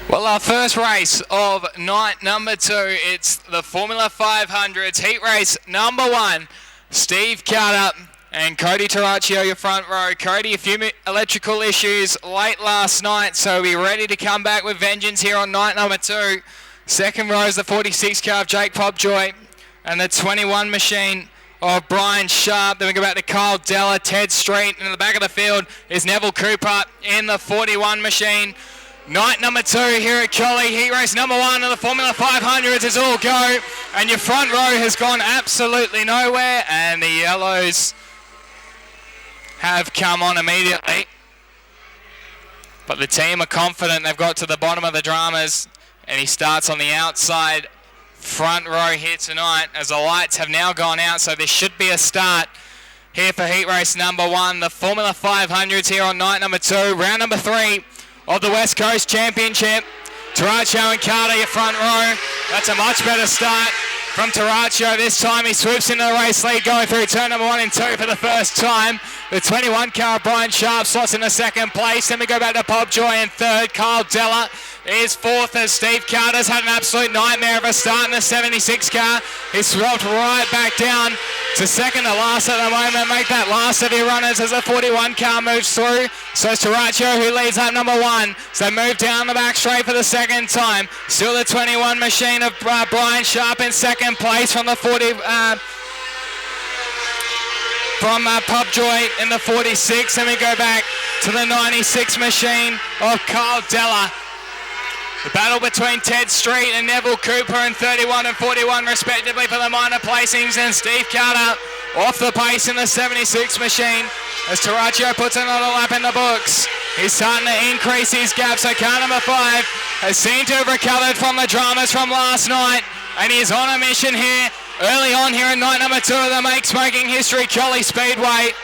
Well, our first race of night number 2, it's the Formula 500s, heat race number 1. Steve Carter and Cody Taraccio, your front row. Cody, a few electrical issues late last night, so we're ready to come back with vengeance here on night number 2. Second row is the 46 car of Jake Popjoy and the 21 machine of Brian Sharp. Then we go back to Kyle Della, Ted Street. And in the back of the field is Neville Cooper in the 41 machine. Night number 2 here at Collie, heat race number 1 of the Formula 500s is all go. And your front row has gone absolutely nowhere, and the yellows have come on immediately. But the team are confident. They've got to the bottom of the dramas, and he starts on the outside front row here tonight as the lights have now gone out, so there should be a start here for heat race number 1. The Formula 500s here on night number 2, round number 3 of the West Coast Championship. Taraccio and Carter, your front row. That's a much better start from Taraccio. This time he swoops into the race lead, going through turn number 1 and 2 for the first time. The 21 car, Brian Sharp, slots in the second place. Then we go back to Popjoy in third. Kyle Della is fourth as Steve Carter's had an absolute nightmare of a start in the 76 car. He swapped right back down to second to last at the moment. Make that last of your runners as the 41 car moves through. So it's Taraccio who leads up number 1. So move down the back straight for the second time. Still the 21 machine of Brian Sharp in second place from the 40... from Popjoy in the 46, and we go back to the 96 machine of Kyle Della. The battle between Ted Street and Neville Cooper in 31 and 41 respectively for the minor placings, and Steve Carter off the pace in the 76 machine as Taraccio puts another lap in the books. He's starting to increase his gap, so car number 5 has seemed to have recovered from the dramas from last night, and he's on a mission here early on here in night number 2 of the Make Smoking History Collie Speedway.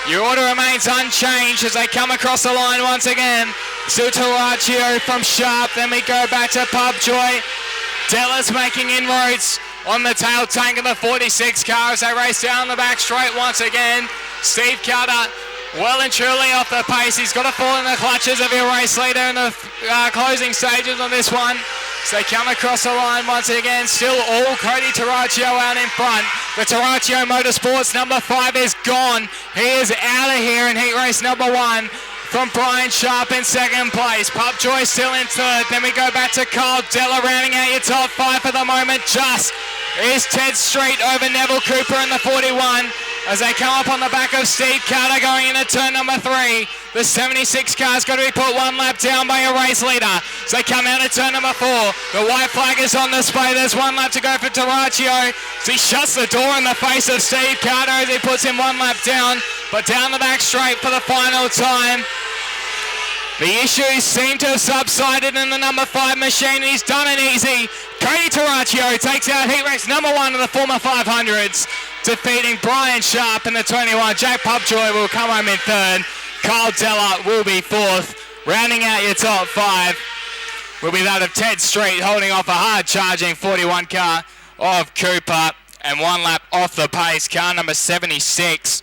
Your order remains unchanged as they come across the line once again. Still Taraccio from Sharp, then we go back to Popjoy. Della's making inroads on the tail tank of the 46 car as they race down the back straight once again. Steve Carter well and truly off the pace. He's got to fall in the clutches of your race leader in the closing stages on this one. So they come across the line once again. Still all Cody Taraccio out in front. The Taraccio Motorsports number 5 is gone. He is out of here in heat race number 1 from Brian Sharp in second place. Popjoy still in third. Then we go back to Kyle Della rounding out your top 5 for the moment. Just is Ted Street over Neville Cooper in the 41 as they come up on the back of Steve Carter going into turn number 3. The 76 car's got to be put 1 lap down by a race leader. So they come out of turn number 4. The white flag is on display. There's 1 lap to go for Taraccio. So he shuts the door in the face of Steve Carter as he puts him 1 lap down. But down the back straight for the final time. The issues seem to have subsided in the number 5 machine. He's done it easy. Cody Taraccio takes out heat race number 1 of the Formula 500s, defeating Brian Sharp in the 21. Jake Popjoy will come home in third. Kyle Della will be fourth. Rounding out your top 5 will be that of Ted Street, holding off a hard-charging 41 car of Cooper, and 1 lap off the pace, car number 76.